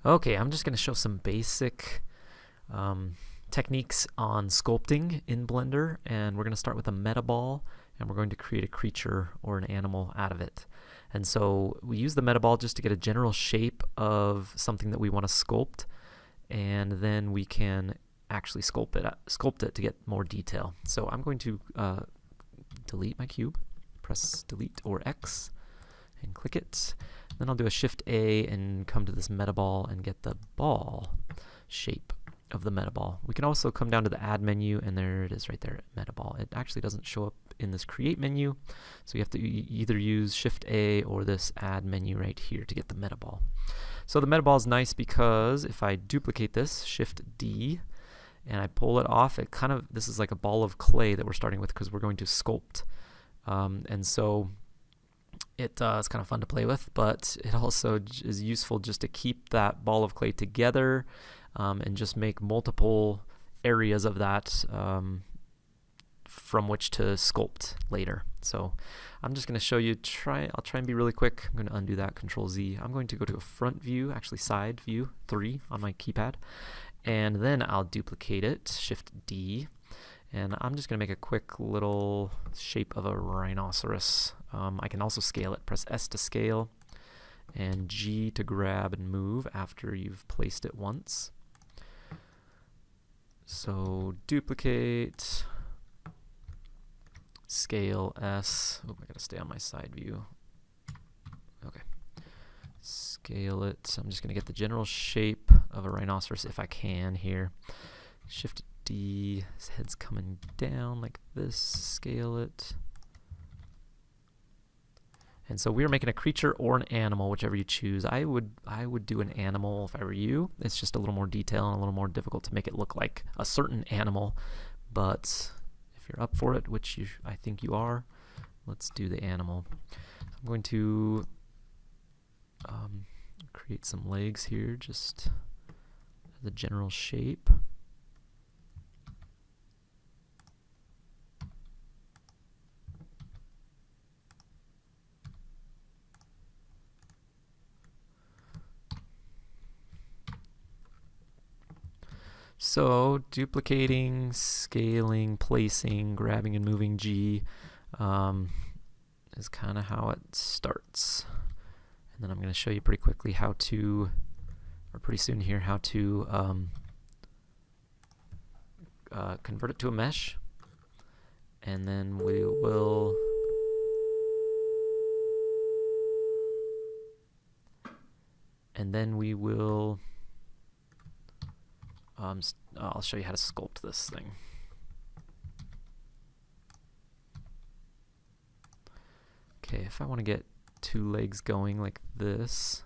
Okay, I'm just going to show some basic techniques on sculpting in Blender, and we're going to start with a metaball, and we're going to create a creature or an animal out of it. And so we use the metaball just to get a general shape of something that we want to sculpt, and then we can actually sculpt it to get more detail. So I'm going to delete my cube, press delete or X, and click it. Then I'll do a Shift A and come to this metaball and get the ball shape of the metaball. We can also come down to the add menu, and there it is right there, metaball. It actually doesn't show up in this create menu, so you have to either use Shift A or this add menu right here to get the metaball. So the metaball is nice because if I duplicate this, Shift D, and I pull it off, it kind of, this is like a ball of clay that we're starting with because we're going to sculpt. And so it's kind of fun to play with, but it also is useful just to keep that ball of clay together and just make multiple areas of that from which to sculpt later. So I'm just going to show you, I'll try and be really quick. I'm going to undo that, Control Z. I'm going to go to a front view, actually side view 3 on my keypad, and then I'll duplicate it, Shift D. And I'm just going to make a quick little shape of a rhinoceros. I can also scale it. Press S to scale and G to grab and move after you've placed it once. So duplicate, scale S. Oh, I got to stay on my side view. Okay. Scale it. I'm just going to get the general shape of a rhinoceros if I can here. Shift D, his head's coming down like this, scale it. And so we're making a creature or an animal, whichever you choose. I would do an animal if I were you. It's just a little more detail and a little more difficult to make it look like a certain animal. But if you're up for it, which I think you are, let's do the animal. I'm going to create some legs here, just as a general shape. So duplicating, scaling, placing, grabbing and moving G is kind of how it starts. And then I'm going to show you pretty quickly how to, or pretty soon here, how to convert it to a mesh. And then we will I'll show you how to sculpt this thing. Okay, if I want to get 2 legs going like this,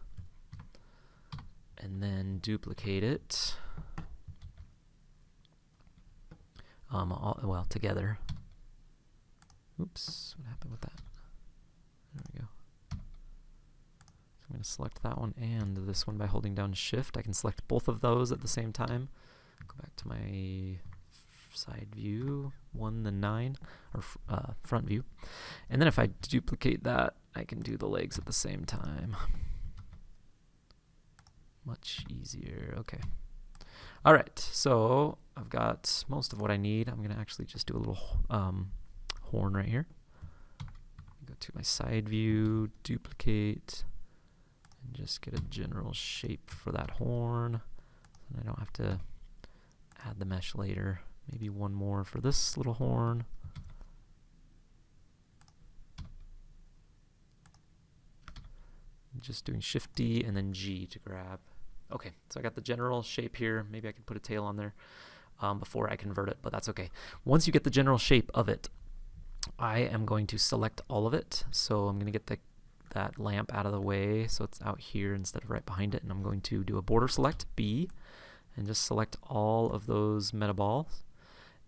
and then duplicate it, well, together. Oops, what happened with that? There we go. I'm going to select that one and this one by holding down Shift. I can select both of those at the same time. Go back to my side view, 1 then 9, or front view. And then if I duplicate that, I can do the legs at the same time. Much easier. Okay. All right, so I've got most of what I need. I'm going to actually just do a little horn right here. Go to my side view, duplicate, and just get a general shape for that horn. And I don't have to add the mesh later. Maybe one more for this little horn. Just doing Shift D and then G to grab. Okay, so I got the general shape here. Maybe I can put a tail on there before I convert it, but that's okay. Once you get the general shape of it, I am going to select all of it. So I'm going to get that lamp out of the way so it's out here instead of right behind it, and I'm going to do a border select, B, and just select all of those metaballs.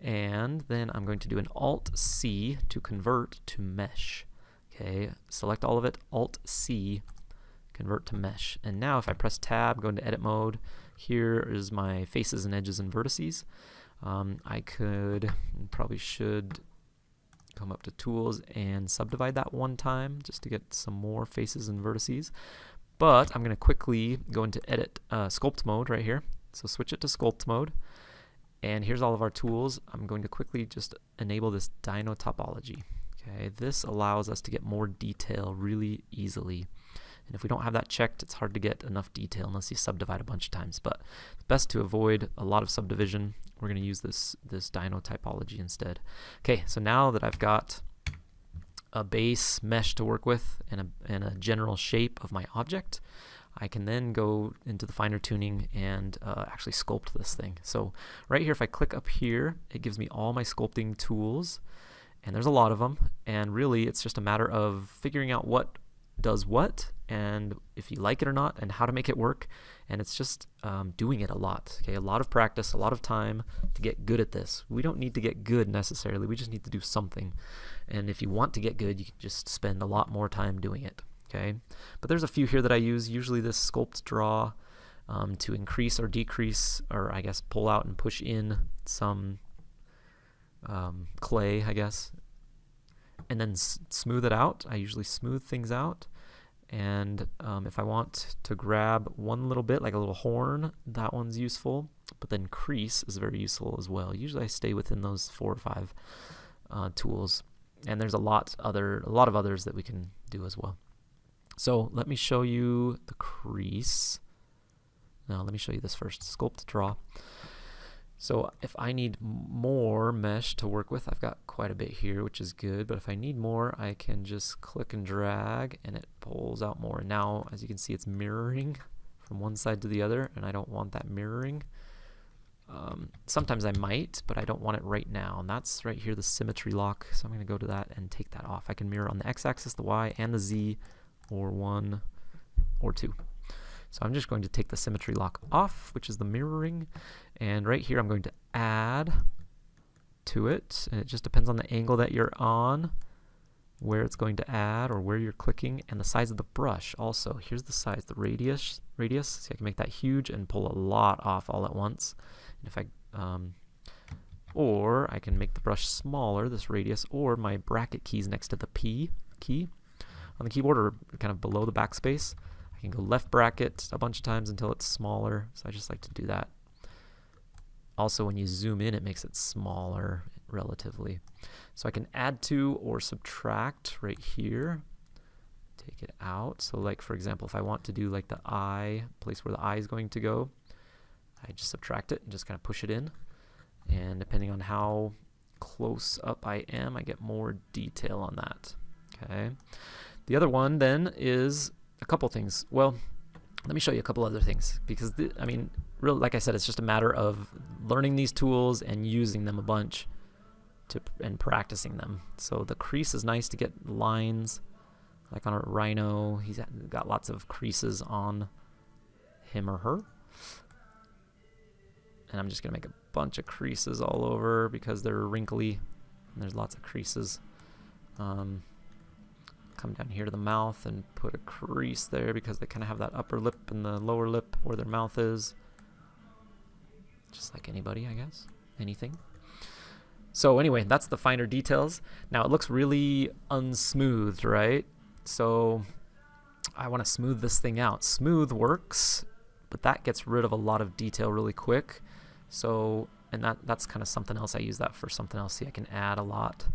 And then I'm going to do an Alt-C to convert to mesh. Okay, select all of it, Alt-C, convert to mesh. And now if I press Tab, go into edit mode, here is my faces and edges and vertices. I could, and probably should, come up to Tools and subdivide that one time just to get some more faces and vertices. But I'm going to quickly go into edit sculpt mode right here. So switch it to sculpt mode. And here's all of our tools. I'm going to quickly just enable this Dino topology. Okay, this allows us to get more detail really easily. And if we don't have that checked, it's hard to get enough detail unless you subdivide a bunch of times. But it's best to avoid a lot of subdivision. We're going to use this Dino typology instead. Okay, so now that I've got a base mesh to work with and a general shape of my object, I can then go into the finer tuning and actually sculpt this thing. So right here, if I click up here, it gives me all my sculpting tools, and there's a lot of them, and really it's just a matter of figuring out what does what, and if you like it or not, and how to make it work. And it's just doing it a lot. Okay, a lot of practice, a lot of time to get good at this. We don't need to get good necessarily, we just need to do something. And if you want to get good, you can just spend a lot more time doing it. Okay, but there's a few here that I use. Usually this sculpt draw to increase or decrease, or I guess pull out and push in some clay, I guess, and then smooth it out. I usually smooth things out. And if I want to grab one little bit, like a little horn, that one's useful. But then crease is very useful as well. Usually I stay within those 4 or 5 tools. And there's a lot of others that we can do as well. So let me show you the crease. Now let me show you this first, sculpt draw. So if I need more mesh to work with, I've got quite a bit here, which is good. But if I need more, I can just click and drag, and it pulls out more. And now, as you can see, it's mirroring from one side to the other, and I don't want that mirroring. Sometimes I might, but I don't want it right now. And that's right here, the symmetry lock. So I'm going to go to that and take that off. I can mirror on the x-axis, the y, and the z, or 1 or 2. So I'm just going to take the symmetry lock off, which is the mirroring, and right here I'm going to add to it, and it just depends on the angle that you're on, where it's going to add or where you're clicking, and the size of the brush also. Here's the size, the radius, so I can make that huge and pull a lot off all at once. And if or I can make the brush smaller, this radius, or my bracket keys next to the P key on the keyboard, or kind of below the backspace. I can go left bracket a bunch of times until it's smaller, so I just like to do that. Also, when you zoom in, it makes it smaller relatively. So I can add to or subtract right here. Take it out. So like, for example, if I want to do like the eye, place where the eye is going to go, I just subtract it and just kind of push it in. And depending on how close up I am, I get more detail on that. Okay. The other one then is a couple things. Well, let me show you a couple other things, because I mean, really, like I said, it's just a matter of learning these tools and using them a bunch and practicing them. So the crease is nice to get lines, like on a rhino. He's got lots of creases on him or her. And I'm just gonna make a bunch of creases all over because they're wrinkly and there's lots of creases. Come down here to the mouth and put a crease there because they kind of have that upper lip and the lower lip where their mouth is. Just like anybody, I guess. Anything. So anyway, that's the finer details. Now it looks really unsmoothed, right? So I want to smooth this thing out. Smooth works, but that gets rid of a lot of detail really quick. So, and that's kind of something else. I use that for something else. See, I can add a lot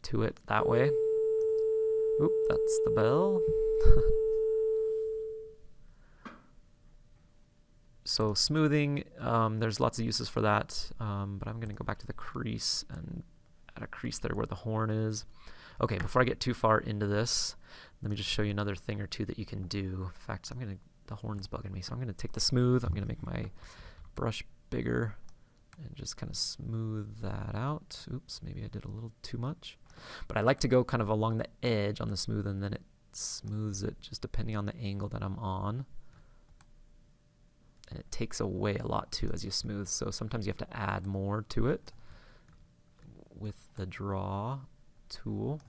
to it that way. Oop, that's the bell. So smoothing, there's lots of uses for that, but I'm going to go back to the crease and add a crease there where the horn is. Okay, before I get too far into this, let me just show you another thing or two that you can do. In fact, the horn's bugging me, so I'm going to take the smooth, I'm going to make my brush bigger and just kind of smooth that out. Oops, maybe I did a little too much. But I like to go kind of along the edge on the smooth, and then it smooths it just depending on the angle that I'm on. And it takes away a lot too as you smooth, so sometimes you have to add more to it with the draw tool.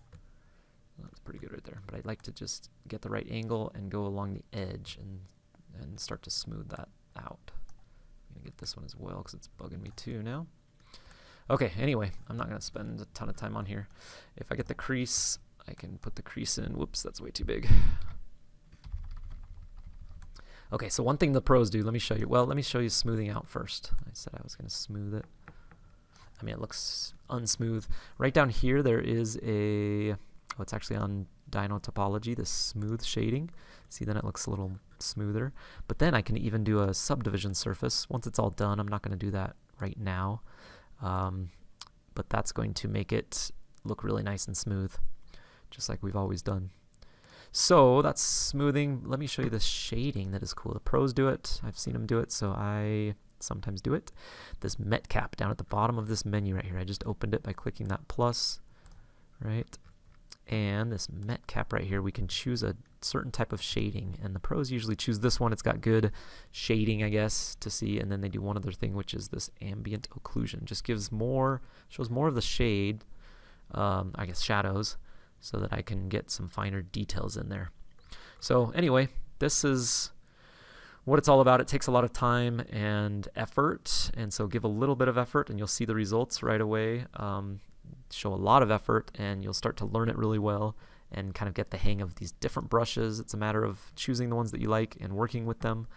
That's pretty good right there, but I'd like to just get the right angle and go along the edge and start to smooth that out. I'm gonna get this one as well because it's bugging me too now. Okay, anyway, I'm not gonna spend a ton of time on here. If I get the crease, I can put the crease in. Whoops, that's way too big. Okay, so one thing the pros do, let me show you. Well, let me show you smoothing out first. I said I was going to smooth it. I mean, it looks unsmooth. Right down here, there is a, oh, it's actually on Dino Topology, the smooth shading. See, then it looks a little smoother. But then I can even do a subdivision surface. Once it's all done, I'm not going to do that right now. But that's going to make it look really nice and smooth, just like we've always done. So that's smoothing. Let me show you the shading that is cool. The pros do it. I've seen them do it, so I sometimes do it. This met cap down at the bottom of this menu right here. I just opened it by clicking that plus, right? And this met cap right here, we can choose a certain type of shading, and the pros usually choose this one. It's got good shading, I guess, to see, and then they do one other thing, which is this ambient occlusion. Just gives more, shows more of the shade, I guess shadows, so that I can get some finer details in there. So anyway, this is what it's all about. It takes a lot of time and effort, and so give a little bit of effort and you'll see the results right away. Show a lot of effort and you'll start to learn it really well and kind of get the hang of these different brushes. It's a matter of choosing the ones that you like and working with them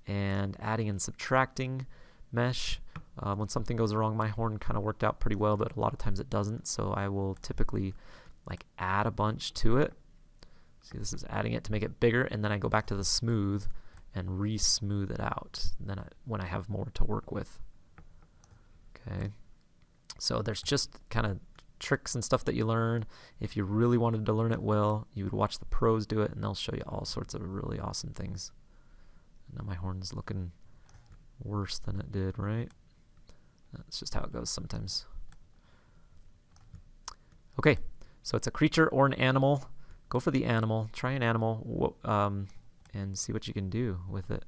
and adding and subtracting mesh. When something goes wrong, my horn kind of worked out pretty well, but a lot of times it doesn't, so I will typically like add a bunch to it. See, this is adding it to make it bigger, and then I go back to the smooth and re-smooth it out then when I have more to work with. Okay, so there's just kind of tricks and stuff that you learn. If you really wanted to learn it well, you would watch the pros do it, and they'll show you all sorts of really awesome things. Now my horn's looking worse than it did, right? That's just how it goes sometimes. Okay, so it's a creature or an animal. Go for the animal. Try an animal and see what you can do with it.